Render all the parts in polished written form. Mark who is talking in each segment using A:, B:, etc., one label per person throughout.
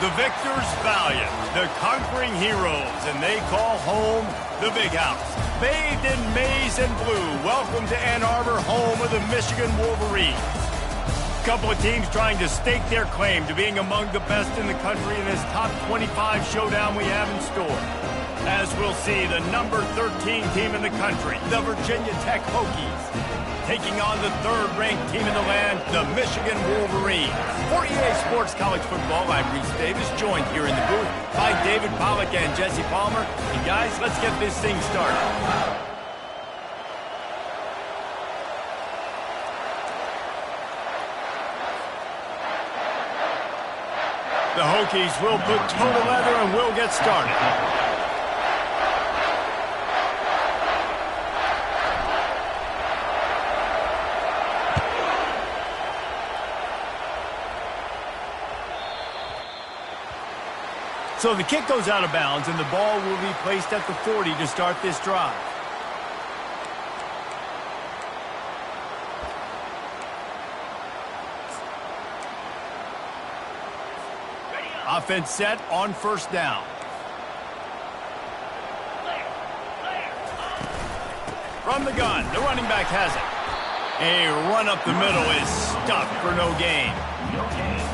A: The victors valiant, the conquering heroes, and they call home the Big House. Bathed in maize and blue, welcome to Ann Arbor, home of the Michigan Wolverines. A couple of teams trying to stake their claim to being among the best in the country in this top 25 showdown we have in store. As we'll see, the number 13 team in the country, the Virginia Tech Hokies, taking on the third-ranked team in the land, the Michigan Wolverines. For EA Sports College Football, I'm Reese Davis, joined here in the booth by David Pollack and Jesse Palmer. And guys, let's get this thing started. The Hokies will put toe to leather and we'll get started. So the kick goes out of bounds, and the ball will be placed at the 40 to start this drive. Offense set on first down. From the gun, the running back has it. A run up the middle is stuffed for no gain.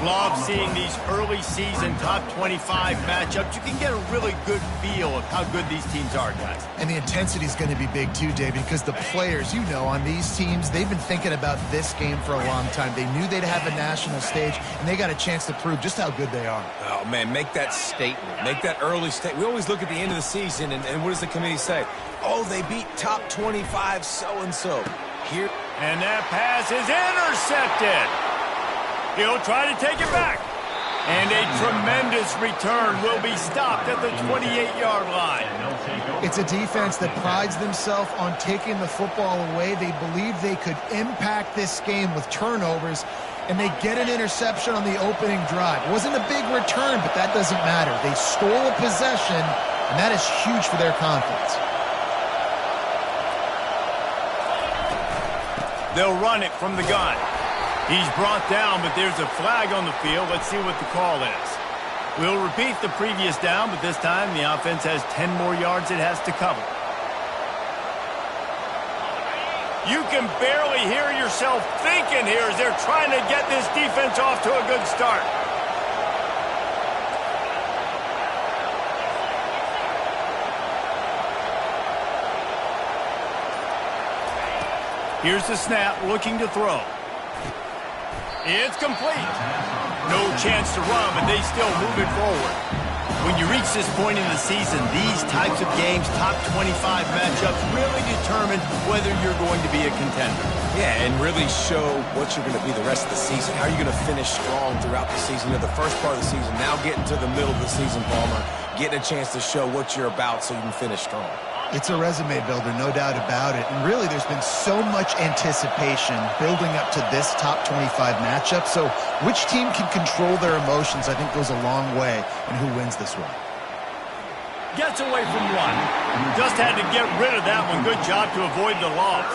A: Love seeing these early season top 25 matchups. You can get a really good feel of how good these teams are, guys.
B: And the intensity is going to be big too, David, because the players, you know, on these teams, they've been thinking about this game for a long time. They knew they'd have a national stage, and they got a chance to prove just how good they are.
C: Oh, man, make that statement. Make that early statement. We always look at the end of the season, and what does the committee say? Oh, they beat top 25 so-and-so. Here.
A: And that pass is intercepted. He'll try to take it back. And a tremendous return will be stopped at the 28-yard line.
B: It's a defense that prides themselves on taking the football away. They believe they could impact this game with turnovers, and they get an interception on the opening drive. It wasn't a big return, but that doesn't matter. They stole a possession, and that is huge for their confidence.
A: They'll run it from the gun. He's brought down, but there's a flag on the field. Let's see what the call is. We'll repeat the previous down, but this time the offense has 10 more yards it has to cover. You can barely hear yourself thinking here as they're trying to get this defense off to a good start. Here's the snap, looking to throw. It's complete. No chance to run, but they still move it forward. When you reach this point in the season, these types of games, top 25 matchups, really determine whether you're going to be a contender.
C: Yeah, and really show what you're going to be the rest of the season. How are you going to finish strong throughout the season? You know, the first part of the season, now getting to the middle of the season, Palmer, getting a chance to show what you're about so you can finish strong.
B: It's a resume builder, no doubt about it. And really, there's been so much anticipation building up to this top 25 matchup. So which team can control their emotions, I think, goes a long way in who wins this one.
A: Gets away from one. Just had to get rid of that one. Good job to avoid the loss.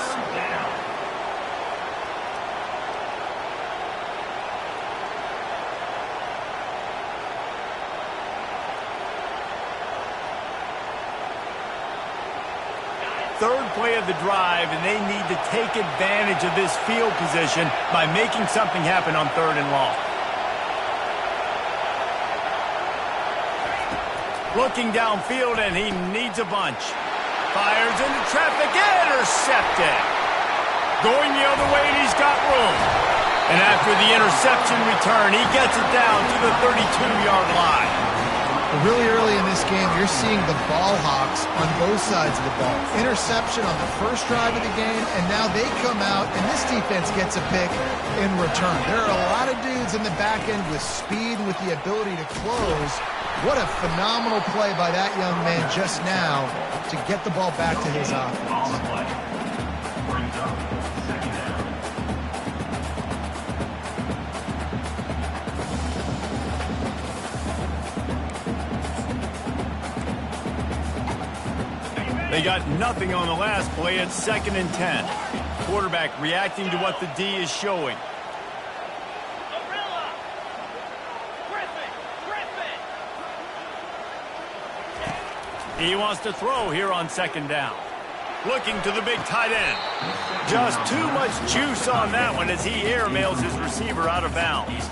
A: Third play of the drive, and they need to take advantage of this field position by making something happen on 3rd and long. Looking downfield, and he needs a bunch. Fires into traffic, intercepted. Going the other way, and he's got room. And after the interception return, he gets it down to the 32-yard line.
B: Really early in this game, you're seeing the ball hawks on both sides of the ball. Interception on the first drive of the game, and now they come out, and this defense gets a pick in return. There are a lot of dudes in the back end with speed and with the ability to close. What a phenomenal play by that young man just now to get the ball back to his offense.
A: They got nothing on the last play. It's 2nd and 10. Quarterback reacting to what the D is showing. He wants to throw here on second down. Looking to the big tight end. Just too much juice on that one as he airmails his receiver out of bounds.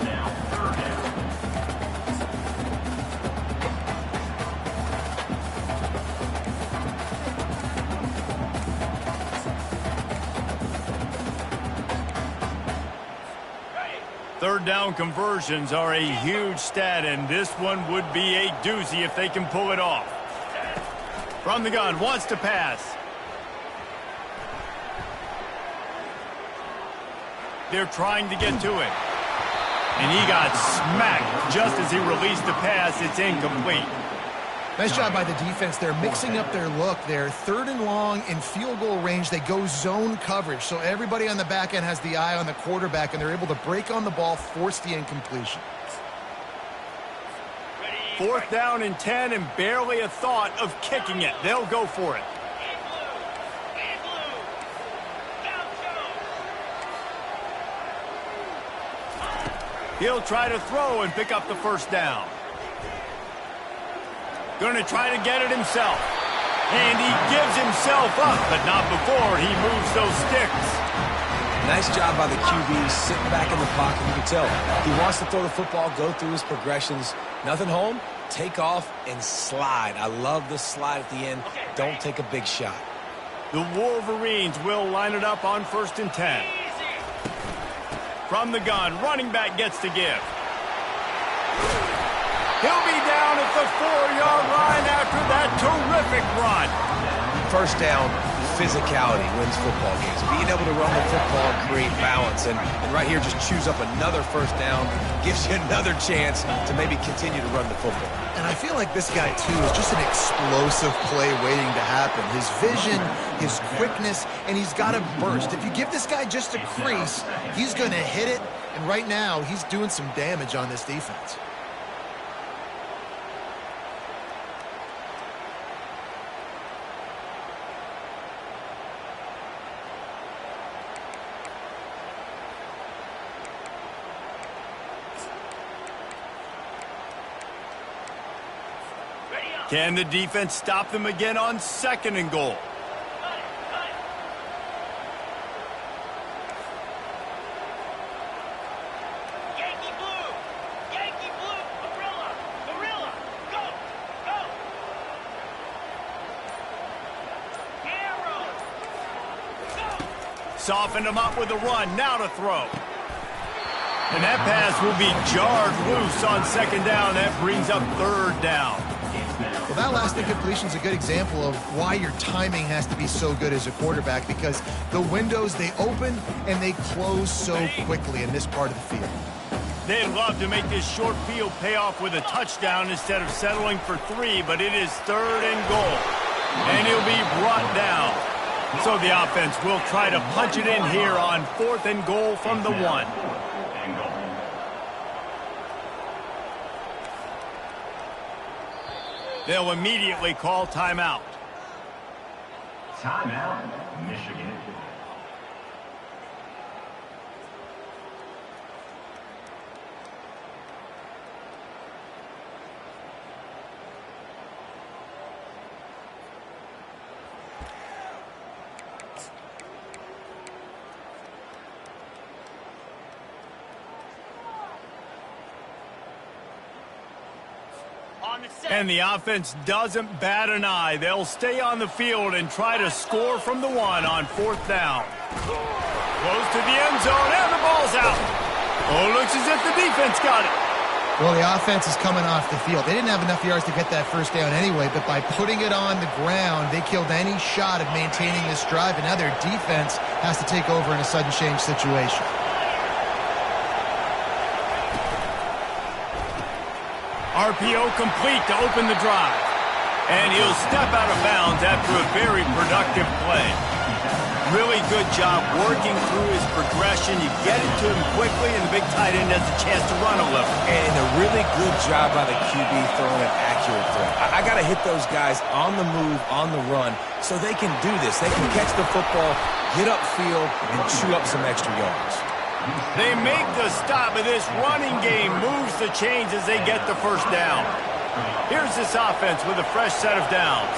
A: Third down conversions are a huge stat, and this one would be a doozy if they can pull it off. From the gun, wants to pass. They're trying to get to it. And he got smacked just as he released the pass. It's incomplete.
B: Nice job by the defense. They're mixing up their look. They're third and long in field goal range. They go zone coverage. So everybody on the back end has the eye on the quarterback, and they're able to break on the ball, force the incompletion.
A: Fourth down and 10, and barely a thought of kicking it. They'll go for it. He'll try to throw and pick up the first down. Going to try to get it himself. And he gives himself up, but not before he moves those sticks.
C: Nice job by the QB, sitting back in the pocket. You can tell he wants to throw the football, go through his progressions. Nothing home, take off and slide. I love the slide at the end. Don't take a big shot.
A: The Wolverines will line it up on 1st and 10. From the gun, running back gets to give. He'll be down at the 4-yard line after that terrific run.
C: First down, physicality wins football games. Being able to run the football, create balance, and right here just choose up another first down, gives you another chance to maybe continue to run the football.
B: And I feel like this guy, too, is just an explosive play waiting to happen. His vision, his quickness, and he's got a burst. If you give this guy just a crease, he's going to hit it, and right now he's doing some damage on this defense.
A: Can the defense stop them again on 2nd and goal?
D: Yankee blue, gorilla, go, arrow, go.
A: Softened him up with a run, now to throw. And that pass will be jarred loose on 2nd down. That brings up 3rd down.
B: Well, that last incompletion is a good example of why your timing has to be so good as a quarterback, because the windows, they open and they close so quickly in this part of the field.
A: They'd love to make this short field pay off with a touchdown instead of settling for 3, but it is 3rd and goal. And he'll be brought down. So the offense will try to punch it in here on 4th and goal from the 1. They'll immediately call timeout.
E: Timeout, Michigan.
A: And the offense doesn't bat an eye. They'll stay on the field and try to score from the 1 on 4th down. Close to the end zone, and the ball's out. Oh, looks as if the defense got it.
B: Well, the offense is coming off the field. They didn't have enough yards to get that first down anyway, but by putting it on the ground, they killed any shot of maintaining this drive, and now their defense has to take over in a sudden change situation.
A: RPO complete to open the drive. And he'll step out of bounds after a very productive play. Really good job working through his progression. You get it to him quickly, and the big tight end has a chance to run a little.
C: And a really good job by the QB throwing an accurate throw. I got to hit those guys on the move, on the run, so they can do this. They can catch the football, get upfield, and chew up some extra yards.
A: They make the stop, and this running game moves the chains as they get the first down. Here's this offense with a fresh set of downs.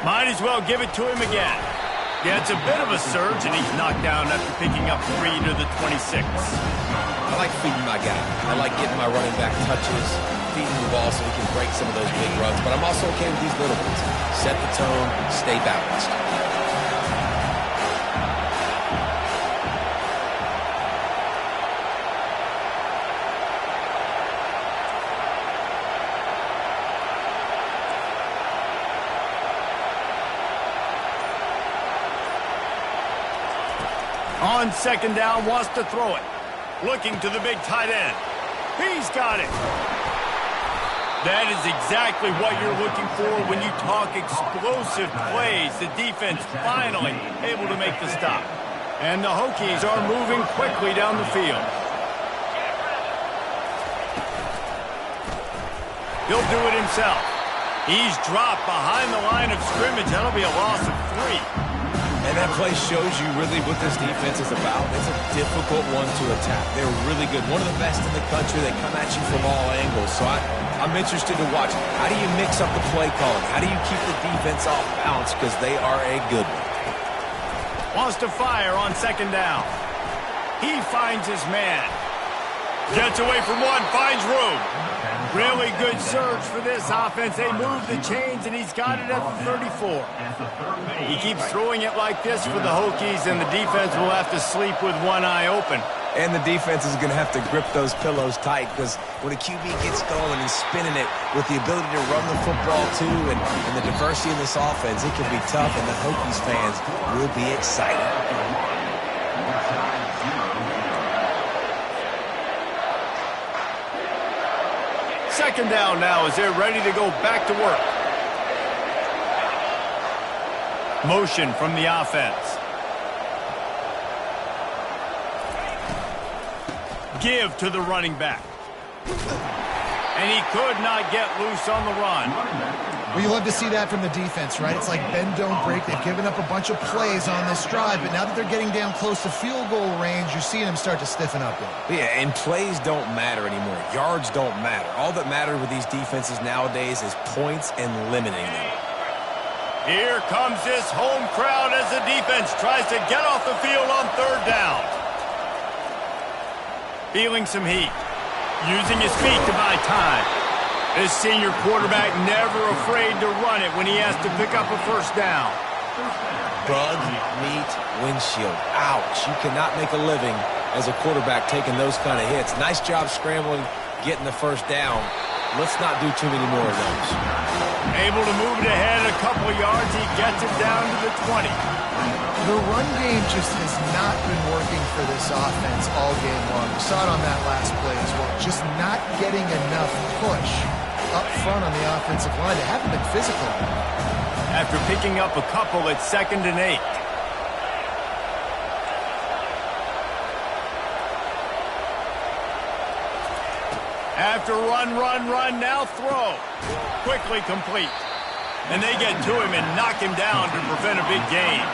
A: Might as well give it to him again. Gets a bit of a surge, and he's knocked down after picking up 3 to the 26.
C: I like feeding my guy. I like getting my running back touches, feeding the ball so he can break some of those big runs. But I'm also okay with these little ones. Set the tone, stay balanced.
A: On second down, wants to throw it. Looking to the big tight end. He's got it. That is exactly what you're looking for when you talk explosive plays. The defense finally able to make the stop. And the Hokies are moving quickly down the field. He'll do it himself. He's dropped behind the line of scrimmage. That'll be a loss of 3.
C: And that play shows you really what this defense is about. It's a difficult one to attack. They're really good. One of the best in the country. They come at you from all angles. So I'm interested to watch. How do you mix up the play calling? How do you keep the defense off balance? Because they are a good one.
A: Wants to fire on second down. He finds his man. Gets away from one, finds room. Really good surge for this offense. They move the chains, and he's got it at the 34. He keeps throwing it like this for the Hokies, and the defense will have to sleep with one eye open.
C: And the defense is going to have to grip those pillows tight because when a QB gets going and spinning it with the ability to run the football too and the diversity in this offense, it can be tough, and the Hokies fans will be excited.
A: Second down now as they're ready to go back to work. Motion from the offense. Give to the running back. And he could not get loose on the run.
B: Well, you love to see that from the defense, right? It's like bend, don't break. They've given up a bunch of plays on this drive, but now that they're getting down close to field goal range, you're seeing them start to stiffen up there.
C: Yeah, and plays don't matter anymore. Yards don't matter. All that matters with these defenses nowadays is points and limiting them.
A: Here comes this home crowd as the defense tries to get off the field on third down. Feeling some heat. Using his feet to buy time. This senior quarterback never afraid to run it when he has to pick up a first down.
C: Bug, meat, windshield. Ouch. You cannot make a living as a quarterback taking those kind of hits. Nice job scrambling, getting the first down. Let's not do too many more of those.
A: Able to move it ahead a couple yards. He gets it down to the 20.
B: The run game just has not been working for this offense all game long. We saw it on that last play as well. Just not getting enough push up front on the offensive line. They haven't been physical.
A: After picking up a couple at 2nd and 8. After run, now throw. Quickly complete. And they get to him and knock him down to prevent a big gain.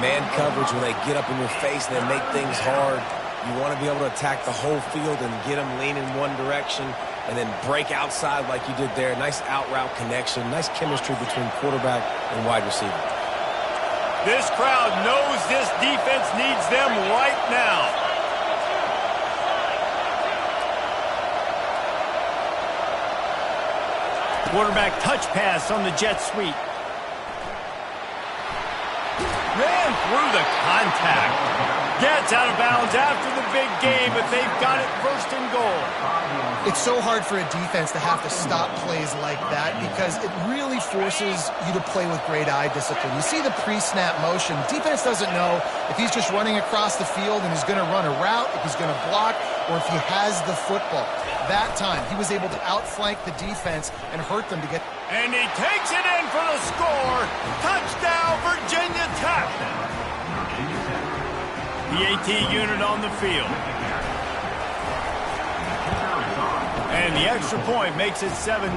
C: Man coverage, when they get up in your face and they make things hard, you want to be able to attack the whole field and get them leaning one direction and then break outside like you did there. Nice out route connection, nice chemistry between quarterback and wide receiver.
A: This crowd knows this defense needs them right now. Quarterback touch pass on the jet sweep. Ran through the contact. Gets out of bounds after the big game, but they've got it 1st and goal.
B: It's so hard for a defense to have to stop plays like that because it really forces you to play with great eye discipline. You see the pre-snap motion. Defense doesn't know if he's just running across the field and he's going to run a route, if he's going to block, or if he has the football. That time, he was able to outflank the defense and hurt them to get...
A: And he takes it in for the score. Touchdown, Virginia Tech. The AT unit on the field. And the extra point makes it 7-0.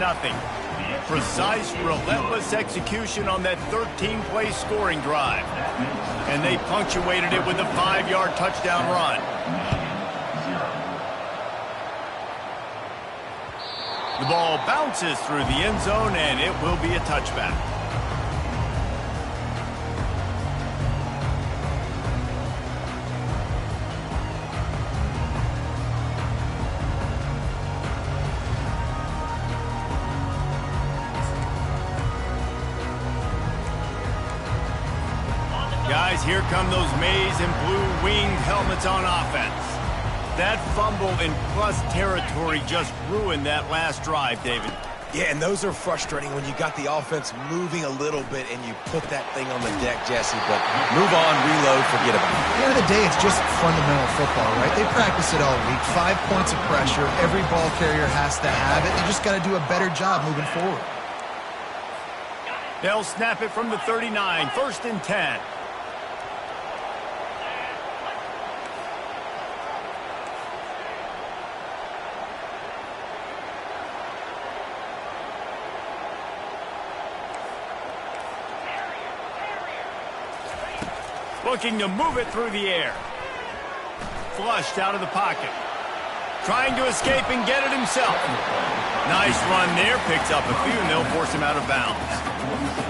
A: Precise, relentless execution on that 13-play scoring drive. And they punctuated it with a 5-yard touchdown run. The ball bounces through the end zone, and it will be a touchback. Guys, here come those maize and blue winged helmets on offense. That fumble in plus territory just ruined that last drive, David.
C: Yeah, and those are frustrating when you got the offense moving a little bit and you put that thing on the deck, Jesse. But move on, reload, forget about it.
B: At the end of the day, it's just fundamental football, right? They practice it all week. 5 points of pressure. Every ball carrier has to have it. You just got to do a better job moving forward.
A: They'll snap it from the 39, 1st and 10. Looking to move it through the air. Flushed out of the pocket. Trying to escape and get it himself. Nice run there. Picks up a few, and they'll force him out of bounds.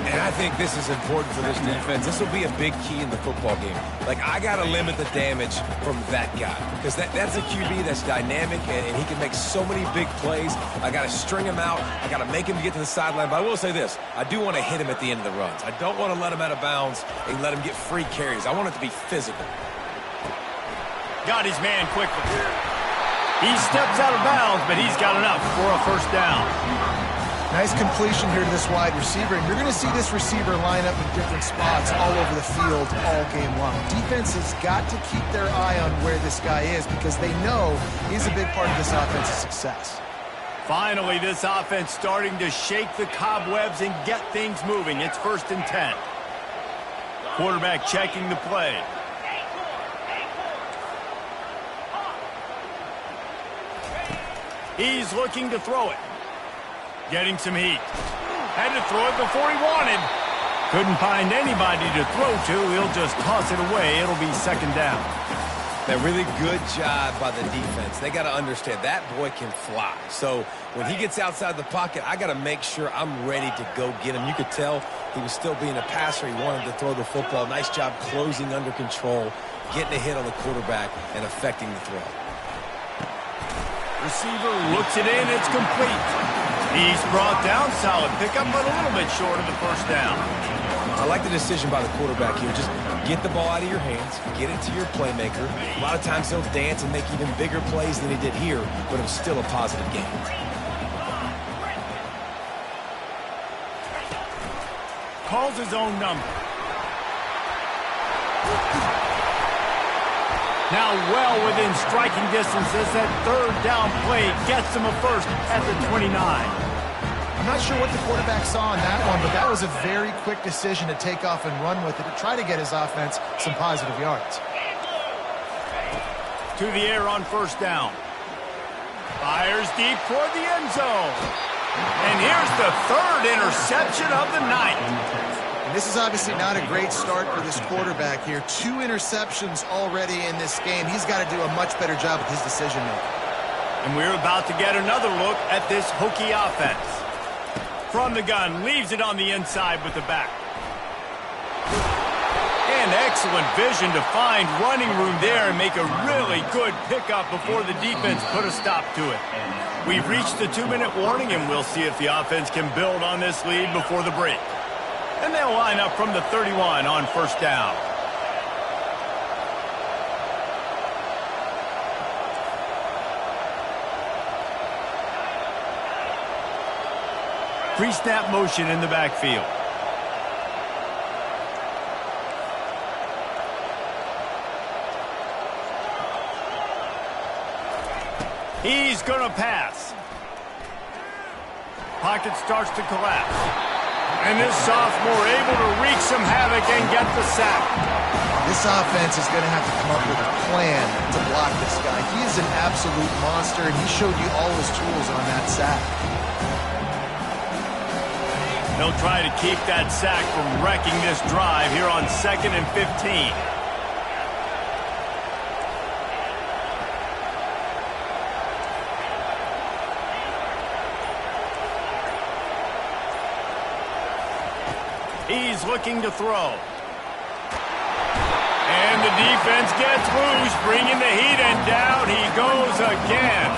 C: And I think this is important for this defense. This will be a big key in the football game. Like, I got to limit the damage from that guy. Because that's a QB that's dynamic, and he can make so many big plays. I got to string him out. I got to make him get to the sideline. But I will say this. I do want to hit him at the end of the runs. I don't want to let him out of bounds and let him get free carries. I want it to be physical.
A: Got his man quickly. He steps out of bounds, but he's got enough for a first down.
B: Nice completion here to this wide receiver, and you're going to see this receiver line up in different spots all over the field all game long. Defense has got to keep their eye on where this guy is because they know he's a big part of this offense's success.
A: Finally, this offense starting to shake the cobwebs and get things moving. It's 1st and 10. Quarterback checking the play. He's looking to throw it. Getting some heat. Had to throw it before he wanted. Couldn't find anybody to throw to. He'll just toss it away. It'll be 2nd down.
C: That really good job by the defense. They got to understand that boy can fly. So when he gets outside the pocket, I got to make sure I'm ready to go get him. You could tell he was still being a passer. He wanted to throw the football. Nice job closing under control, getting a hit on the quarterback, and affecting the throw.
A: Receiver looks it in. It's complete. He's brought down. Solid pickup, but a little bit short of the first down.
C: I like the decision by the quarterback here. Just get the ball out of your hands, get it to your playmaker. A lot of times he'll dance and make even bigger plays than he did here, but it was still a positive game.
A: Calls his own number. Now well within striking distance as that 3rd down play gets him a first at the 29.
B: I'm not sure what the quarterback saw on that one, but that was a very quick decision to take off and run with it to try to get his offense some positive yards.
A: To the air on 1st down. Fires deep toward the end zone. And here's the 3rd interception of the night.
B: And this is obviously not a great start for this quarterback here. 2 interceptions already in this game. He's got to do a much better job with his decision-making.
A: And we're about to get another look at this Hokie offense. From the gun, leaves it on the inside with the back. And excellent vision to find running room there and make a really good pickup before the defense put a stop to it. We've reached the 2-minute warning, and we'll see if the offense can build on this lead before the break. And they'll line up from the 31 on 1st down. Pre-snap motion in the backfield. He's going to pass. Pocket starts to collapse. And this sophomore able to wreak some havoc and get the sack.
B: This offense is going to have to come up with a plan to block this guy. He is an absolute monster, and he showed you all his tools on that sack.
A: They'll try to keep that sack from wrecking this drive here on 2nd and 15. He's looking to throw. And the defense gets loose, bringing the heat, and down he goes again.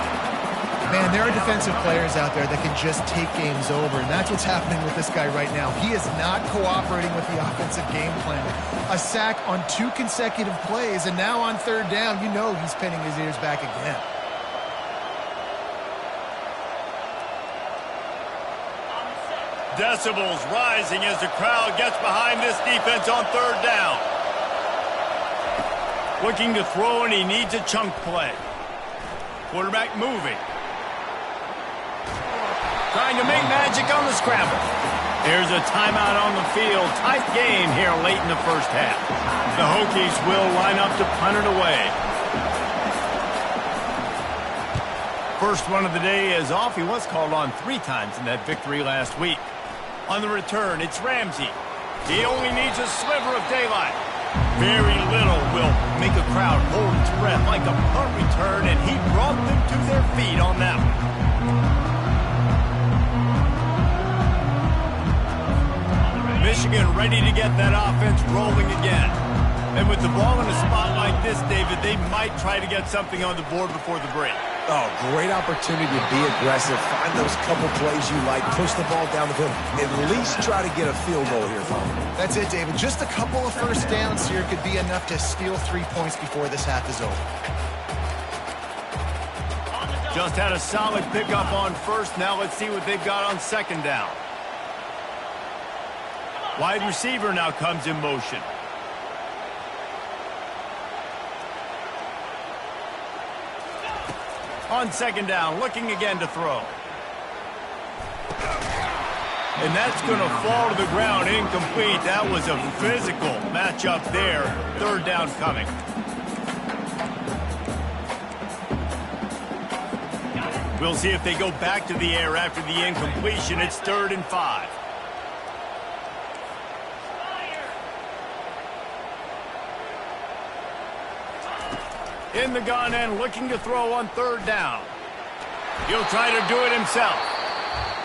B: Man, there are defensive players out there that can just take games over, and that's what's happening with this guy right now. He is not cooperating with the offensive game plan. A sack on 2 consecutive plays, and now on 3rd down, you know he's pinning his ears back again.
A: Decibels rising as the crowd gets behind this defense on 3rd down. Looking to throw, and he needs a chunk play. Quarterback moving. Trying to make magic on the scramble. There's a timeout on the field. Tight game here late in the first half. The Hokies will line up to punt it away. First one of the day is off. He was called on 3 times in that victory last week. On the return, it's Ramsey. He only needs a sliver of daylight. Very little will make a crowd hold its breath like a punt return, and he brought them to their feet on that one. Michigan ready to get that offense rolling again. And with the ball in a spot like this, David, they might try to get something on the board before the break.
C: Oh, great opportunity to be aggressive. Find those couple plays you like. Push the ball down the field. At least try to get a field goal here, Tom.
B: That's it, David. Just a couple of first downs here could be enough to steal 3 points before this half is over.
A: Just had a solid pickup on 1st. Now let's see what they've got on 2nd down. Wide receiver now comes in motion. On 2nd down, looking again to throw. And that's going to fall to the ground, incomplete. That was a physical matchup there. 3rd down coming. We'll see if they go back to the air after the incompletion. It's 3rd and 5. In the gun and looking to throw on 3rd down. He'll try to do it himself.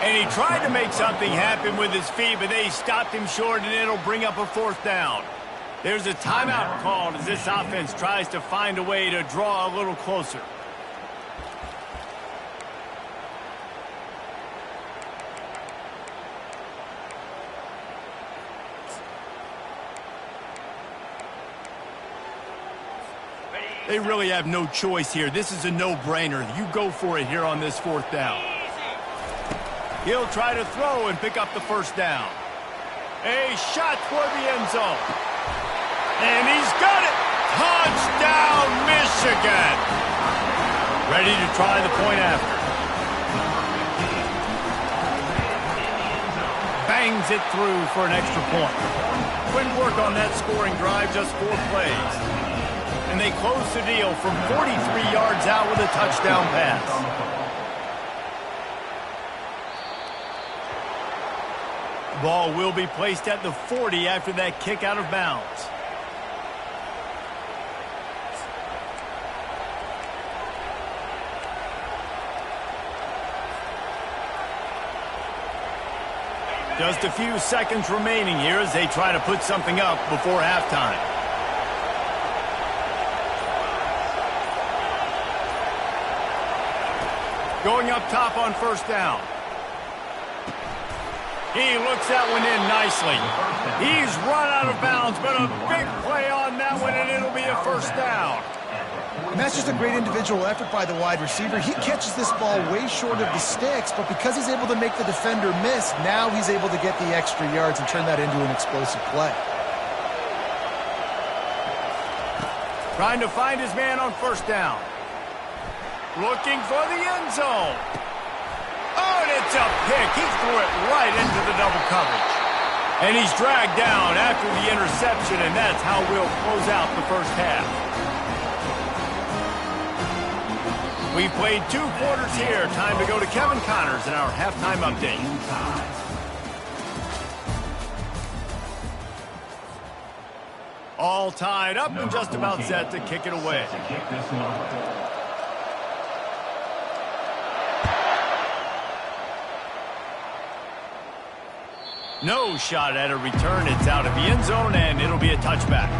A: And he tried to make something happen with his feet, but they stopped him short, and it'll bring up a 4th down. There's a timeout called as this offense tries to find a way to draw a little closer. They really have no choice here. This is a no-brainer. You go for it here on this 4th down. He'll try to throw and pick up the 1st down. A shot toward the end zone. And he's got it. Touchdown, Michigan. Ready to try the point after. Bangs it through for an extra point. Quick work on that scoring drive, just 4 plays. And they close the deal from 43 yards out with a touchdown pass. Ball will be placed at the 40 after that kick out of bounds. Just a few seconds remaining here as they try to put something up before halftime. Going up top on 1st down. He looks that one in nicely. He's run out of bounds, but a big play on that one, and it'll be a 1st down.
B: And that's just a great individual effort by the wide receiver. He catches this ball way short of the sticks, but because he's able to make the defender miss, now he's able to get the extra yards and turn that into an explosive play.
A: Trying to find his man on 1st down. Looking for the end zone. Oh, and it's a pick. He threw it right into the double coverage. And he's dragged down after the interception, and that's how we'll close out the first half. We played 2 quarters here. Time to go to Kevin Connors in our halftime update. All tied up and just about set to kick it away. No shot at a return. It's out of the end zone, and it'll be a touchback.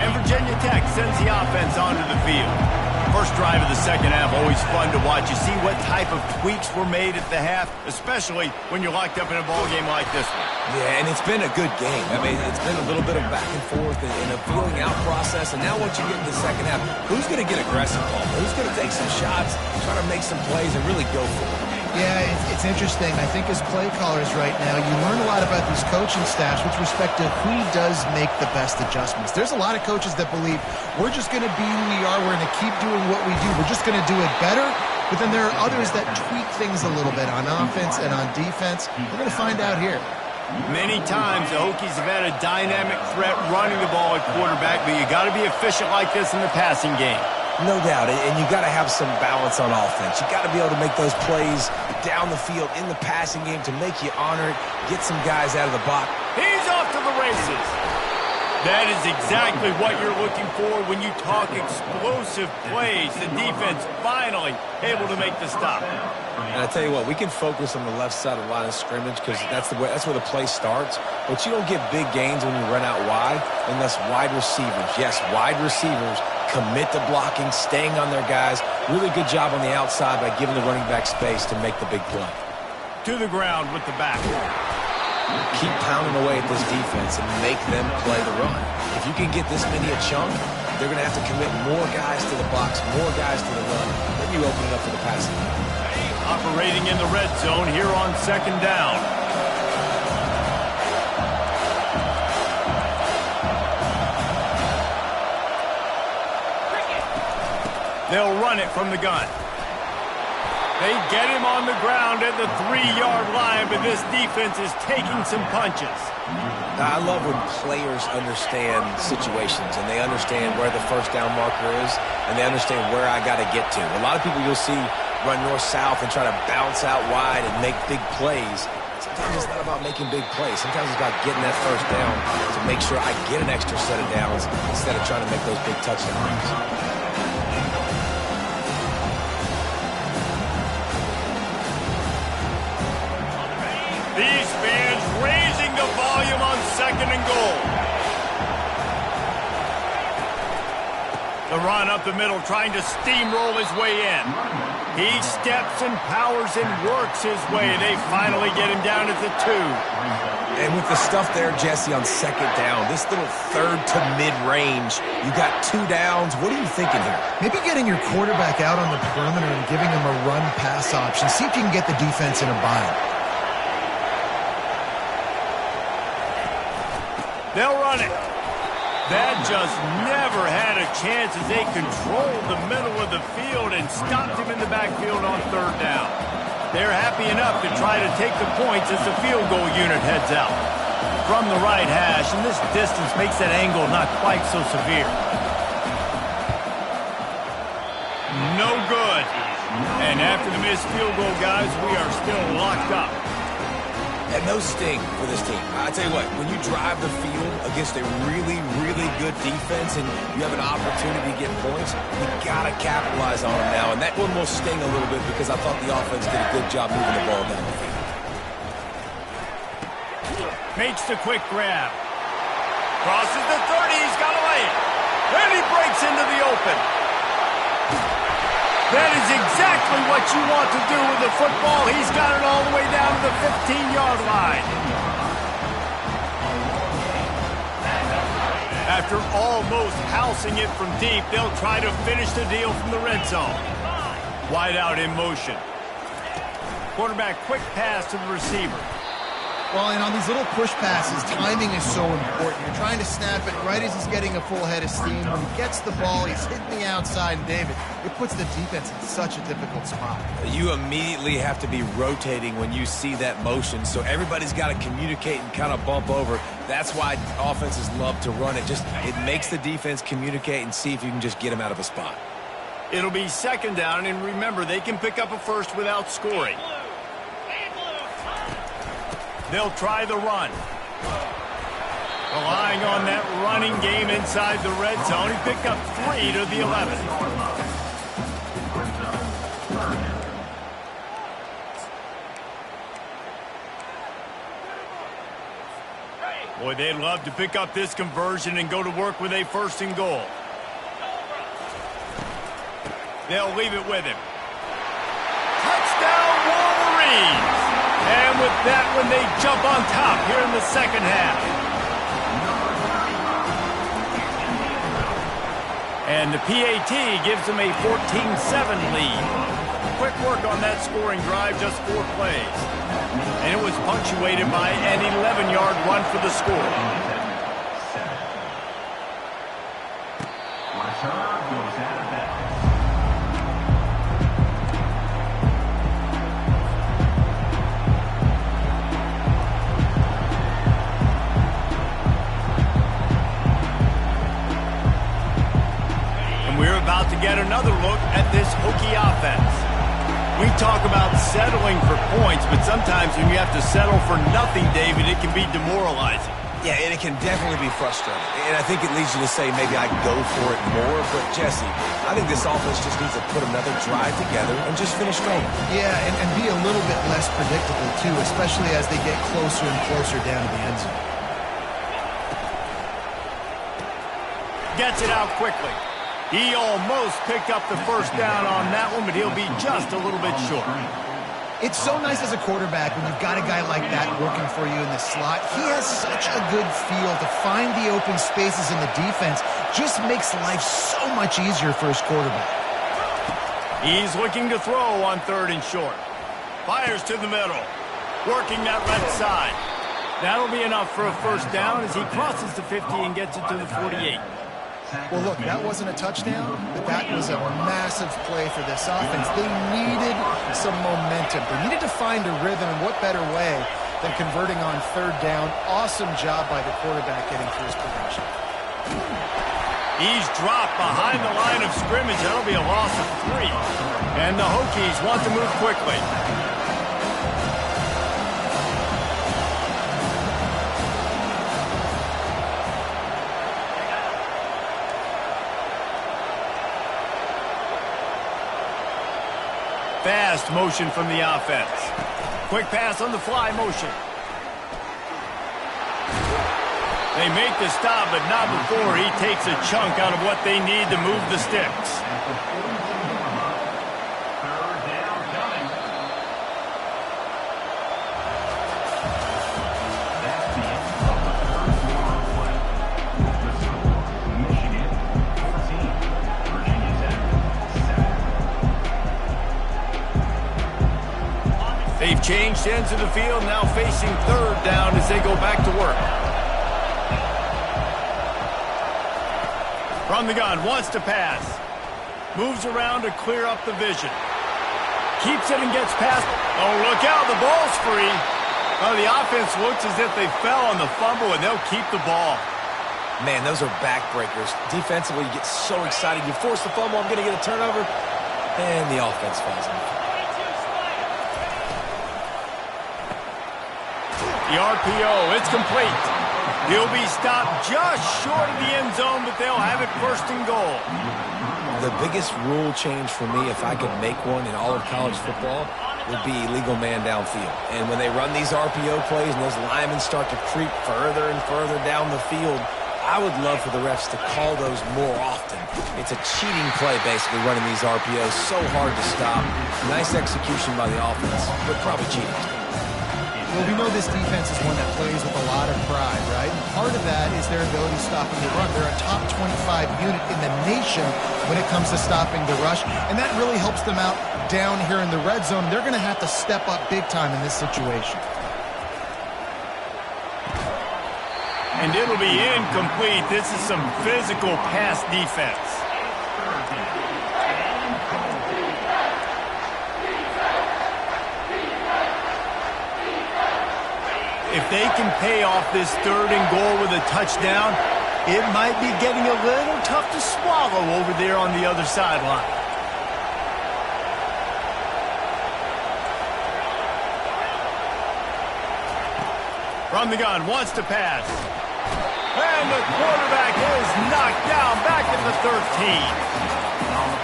A: And Virginia Tech sends the offense onto the field. First drive of the second half, always fun to watch. You see what type of tweaks were made at the half, especially when you're locked up in a ball game like this one.
C: Yeah, and it's been a good game. I mean, it's been a little bit of back and forth and a feeling out process. And now once you get into the second half, who's going to get aggressive, Paul? Who's going to take some shots, try to make some plays, and really go for it?
B: Yeah, it's interesting. I think as play callers right now, you learn a lot about these coaching staffs with respect to who does make the best adjustments. There's a lot of coaches that believe we're just going to be who we are. We're going to keep doing what we do. We're just going to do it better. But then there are others that tweak things a little bit on offense and on defense. We're going to find out here.
A: Many times the Hokies have had a dynamic threat running the ball at quarterback, but you got to be efficient like this in the passing game.
C: No doubt, and you got to have some balance on offense. You got to be able to make those plays down the field in the passing game to make you honor it, get some guys out of the box.
A: He's off to the races. That is exactly what you're looking for when you talk explosive plays. The defense finally able to make the stop.
C: And I tell you what, we can focus on the left side of the line of scrimmage because that's where the play starts. But you don't get big gains when you run out wide unless wide receivers, yes, wide receivers, commit to blocking, staying on their guys. Really good job on the outside by giving the running back space to make the big play.
A: To the ground with the back.
C: Keep pounding away at this defense and make them play the run. If you can get this many a chunk, they're going to have to commit more guys to the box, more guys to the run. Then you open it up for the passing.
A: Operating in the red zone here on second down. They'll run it from the gun. They get him on the ground at the 3-yard line, but this defense is taking some punches.
C: I love when players understand situations and they understand where the first down marker is and they understand where I got to get to. A lot of people you'll see run north-south and try to bounce out wide and make big plays. Sometimes it's not about making big plays. Sometimes it's about getting that first down to make sure I get an extra set of downs instead of trying to make those big touchdowns.
A: These fans raising the volume on second and goal. The run up the middle, trying to steamroll his way in. He steps and powers and works his way. They finally get him down at the 2.
C: And with the stuff there, Jesse, on second down, this little third to mid-range, you got 2 downs. What are you thinking here?
B: Maybe getting your quarterback out on the perimeter and giving him a run-pass option. See if you can get the defense in a bind.
A: They'll run it. That just never had a chance as they controlled the middle of the field and stopped him in the backfield on third down. They're happy enough to try to take the points as the field goal unit heads out. From the right hash, and this distance makes that angle not quite so severe. No good. And after the missed field goal, guys, we are still locked up.
C: And no sting for this team. I tell you what, when you drive the field against a really, really good defense and you have an opportunity to get points, you got to capitalize on them now. And that one will sting a little bit because I thought the offense did a good job moving the ball down the field.
A: Makes the quick grab. Crosses the 30. He's got to lay it. And he breaks into the open. That is exactly what you want to do with the football. He's got it all the way down to the 15-yard line. After almost housing it from deep, they'll try to finish the deal from the red zone. Wide out in motion. Quarterback quick pass to the receiver.
B: Well, and on these little push passes, timing is so important. You're trying to snap it right as he's getting a full head of steam. When he gets the ball, he's hitting the outside, and David, it puts the defense in such a difficult spot.
C: You immediately have to be rotating when you see that motion, so everybody's got to communicate and kind of bump over. That's why offenses love to run it. It makes the defense communicate and see if you can just get them out of a spot.
A: It'll be second down, and remember, they can pick up a first without scoring. They'll try the run. Relying on that running game inside the red zone. He picked up 3 to the 11. Boy, they'd love to pick up this conversion and go to work with a first and goal. They'll leave it with him. Touchdown, Wolverines! And with that one, they jump on top here in the second half. And the PAT gives them a 14-7 lead. Quick work on that scoring drive, just 4 plays. And it was punctuated by an 11-yard run for the score. And we're about to get another look at this Hokie offense. We talk about settling for points, but sometimes when you have to settle for nothing, David, it can be demoralizing.
C: Yeah, and it can definitely be frustrating. And I think it leads you to say maybe I'd go for it more. But, Jesse, I think this offense just needs to put another drive together and just finish strong.
B: Yeah, and be a little bit less predictable, too, especially as they get closer and closer down to the end zone.
A: Gets it out quickly. He almost picked up the first down on that one, but he'll be just a little bit short.
B: It's so nice as a quarterback when you've got a guy like that working for you in the slot. He has such a good feel to find the open spaces in the defense. Just makes life so much easier for his quarterback.
A: He's looking to throw on 3rd and short. Fires to the middle. Working that right side. That'll be enough for a first down as he crosses the 50 and gets it to the 48.
B: Well, look, that wasn't a touchdown, but that was a massive play for this offense. They needed some momentum. They needed to find a rhythm, and what better way than converting on 3rd down. Awesome job by the quarterback getting through his progression.
A: He's dropped behind the line of scrimmage. That'll be a loss of 3. And the Hokies want to move quickly. Fast motion from the offense. Quick pass on the fly motion. They make the stop, but not before he takes a chunk out of what they need to move the sticks. They've changed ends of the field, now facing 3rd down as they go back to work. From the gun, wants to pass. Moves around to clear up the vision. Keeps it and gets past. Oh, look out, the ball's free. Oh, the offense looks as if they fell on the fumble, and they'll keep the ball.
C: Man, those are backbreakers. Defensively, you get so excited. You force the fumble, I'm going to get a turnover, and the offense falls in.
A: The RPO, it's complete. He'll be stopped just short of the end zone, but they'll have it 1st and goal.
C: The biggest rule change for me, if I could make one in all of college football, would be illegal man downfield. And when they run these RPO plays and those linemen start to creep further and further down the field, I would love for the refs to call those more often. It's a cheating play, basically, running these RPOs. So hard to stop. Nice execution by the offense, but probably cheating.
B: Well, we know this defense is one that plays with a lot of pride, right? Part of that is their ability stopping the run. They're a top 25 unit in the nation when it comes to stopping the rush, and that really helps them out down here in the red zone. They're going to have to step up big time in this situation.
A: And it'll be incomplete. This is some physical pass defense. If they can pay off this 3rd and goal with a touchdown, it might be getting a little tough to swallow over there on the other sideline. From the gun, wants to pass. And the quarterback is knocked down back at the 13.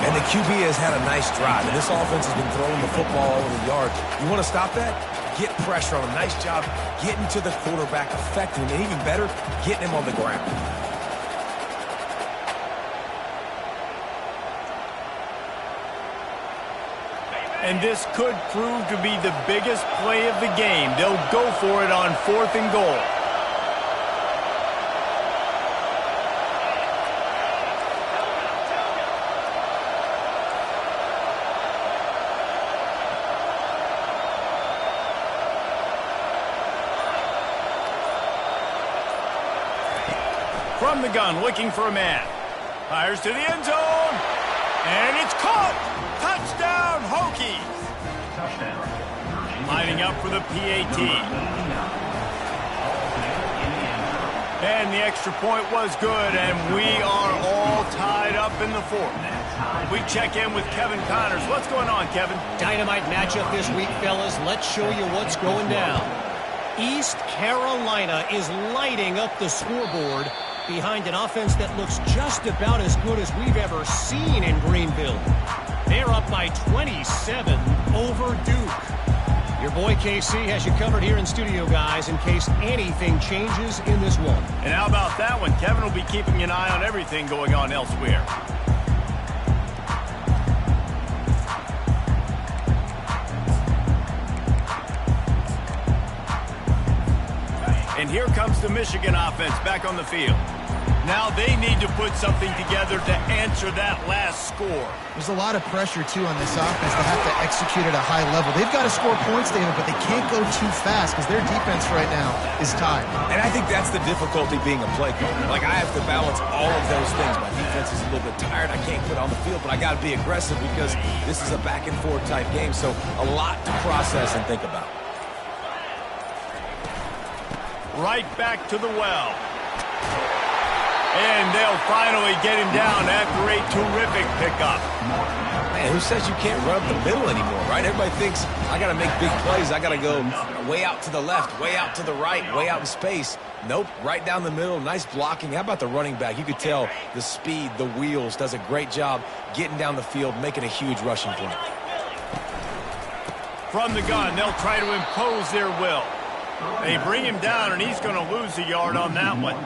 C: And the QB has had a nice drive, and this offense has been throwing the football over the yard. You want to stop that? Get pressure on him. Nice job getting to the quarterback, affecting him, and even better, getting him on the ground.
A: And this could prove to be the biggest play of the game. They'll go for it on 4th and goal. From the gun, looking for a man. Fires to the end zone. And it's caught. Touchdown, Hokies. Lining up for the PAT. And the extra point was good, and we are all tied up in the 4th. We check in with Kevin Connors. What's going on, Kevin?
E: Dynamite matchup this week, fellas. Let's show you what's going down. East Carolina is lighting up the scoreboard behind an offense that looks just about as good as we've ever seen in Greenville. They're up by 27 over Duke. Your boy KC has you covered here in studio, guys, in case anything changes in this one.
A: And how about that one? Kevin will be keeping an eye on everything going on elsewhere. And here comes the Michigan offense back on the field. Now they need to put something together to answer that last score.
B: There's a lot of pressure, too, on this offense to have to execute at a high level. They've got to score points, David, but they can't go too fast because their defense right now is tied.
C: And I think that's the difficulty being a play caller. Like, I have to balance all of those things. My defense is a little bit tired. I can't put on the field, but I got to be aggressive because this is a back-and-forth type game, so a lot to process and think about.
A: Right back to the well. And they'll finally get him down after a terrific pickup.
C: Man, who says you can't run up the middle anymore, right? Everybody thinks, I got to make big plays. I got to go way out to the left, way out to the right, way out in space. Nope, right down the middle, nice blocking. How about the running back? You could tell the speed, the wheels, does a great job getting down the field, making a huge rushing play.
A: From the gun, they'll try to impose their will. They bring him down, and he's going to lose a yard on that one.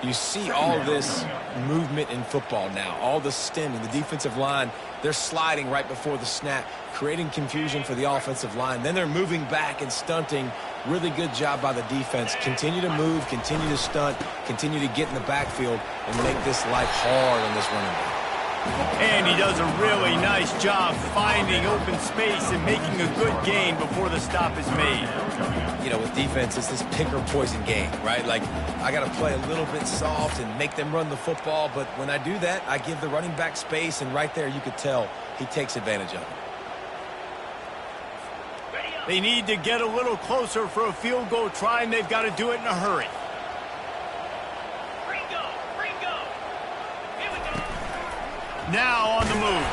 C: You see all this movement in football now, all the stemming, the defensive line, they're sliding right before the snap, creating confusion for the offensive line. Then they're moving back and stunting. Really good job by the defense. Continue to move, continue to stunt, continue to get in the backfield and make this life hard on this running back.
A: And he does a really nice job finding open space and making a good gain before the stop is made.
C: You know, with defense, it's this pick or poison game, right? Like, I got to play a little bit soft and make them run the football, but when I do that, I give the running back space, and right there you could tell he takes advantage of it.
A: They need to get a little closer for a field goal try, and they've got to do it in a hurry. Now on the move.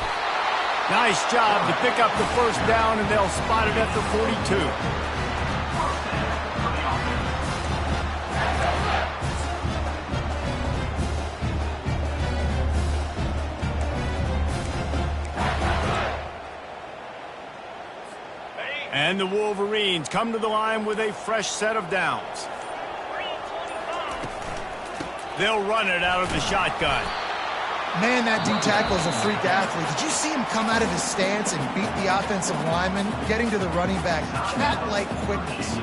A: Nice job to pick up the first down, and they'll spot it at the 42. And the Wolverines come to the line with a fresh set of downs. They'll run it out of the shotgun.
B: Man, that D-tackle is a freak athlete. Did you see him come out of his stance and beat the offensive lineman, getting to the running back? Cat-like quickness.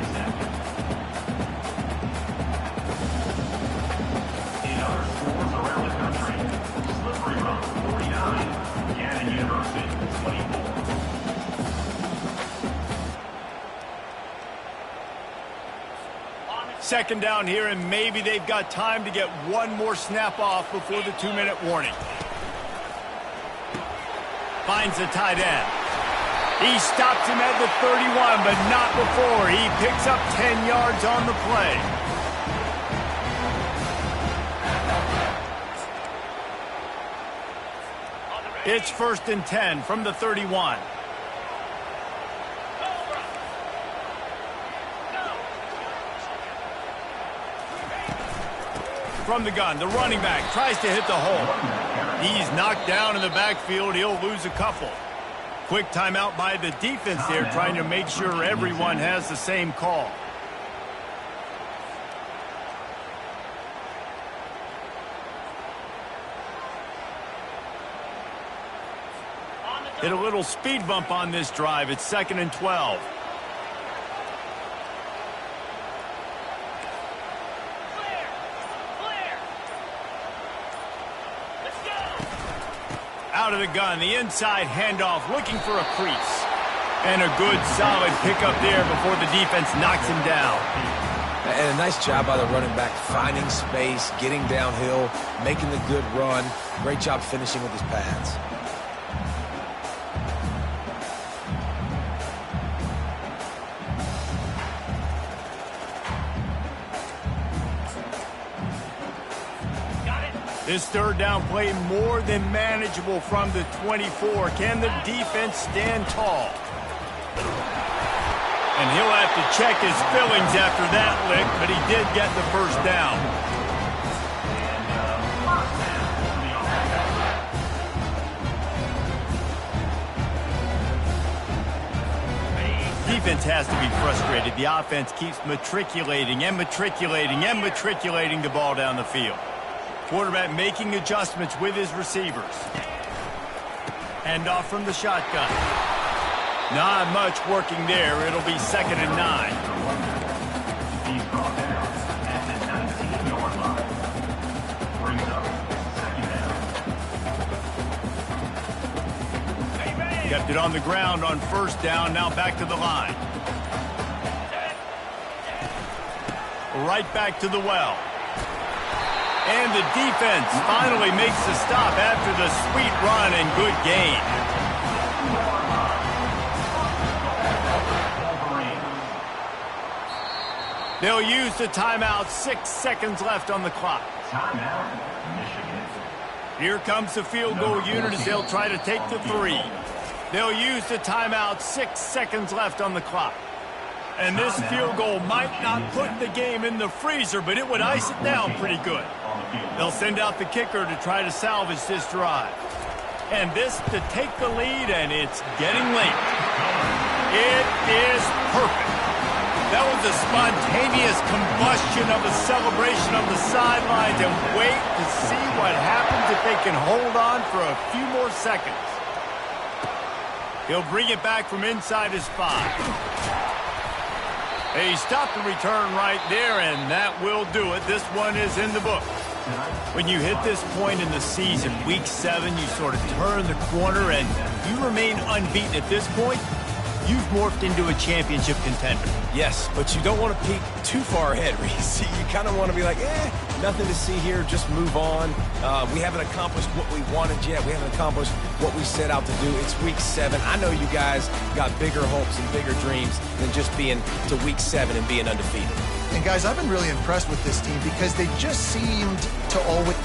A: Second down here, and maybe they've got time to get one more snap off before the 2-minute warning. Finds the tight end. He stops him at the 31, but not before. He picks up 10 yards on the play. It's 1st and 10 from the 31. from the gun. The running back tries to hit the hole. He's knocked down in the backfield. He'll lose a couple. Quick timeout by the defense there, trying to make sure everyone has the same call. Hit a little speed bump on this drive. It's 2nd and 12. Out of the gun, the inside handoff, looking for a crease. And a good, solid pickup there before the defense knocks him down.
C: And a nice job by the running back, finding space, getting downhill, making the good run. Great job finishing with his pads.
A: This third down play more than manageable from the 24. Can the defense stand tall? And he'll have to check his fillings after that lick, but he did get the first down. Defense has to be frustrated. The offense keeps matriculating and matriculating and matriculating the ball down the field. Quarterback making adjustments with his receivers. Handoff from the shotgun. Not much working there. It'll be 2nd and 9. Kept it on the ground on first down. Now back to the line. Right back to the well. And the defense finally makes the stop after the sweet run and good gain. They'll use the timeout. 6 seconds left on the clock. Here comes the field goal unit as they'll try to take the 3. They'll use the timeout. 6 seconds left on the clock. And this field goal might not put the game in the freezer, but it would ice it down pretty good. They'll send out the kicker to try to salvage this drive. And this to take the lead, and it's getting late. It is perfect. That was a spontaneous combustion of a celebration on the sidelines, and wait to see what happens if they can hold on for a few more seconds. He'll bring it back from inside his 5. He stopped the return right there, and that will do it. This one is in the book. When you hit this point in the season, week 7, you sort of turn the corner, and you remain unbeaten at this point. You've morphed into a championship contender.
C: Yes, but you don't want to peek too far ahead, Reese. You kind of want to be like, nothing to see here, just move on. We haven't accomplished what we wanted yet. We haven't accomplished what we set out to do. It's week 7. I know you guys got bigger hopes and bigger dreams than just being to week 7 and being undefeated.
B: And guys, I've been really impressed with this team because they just seemed to always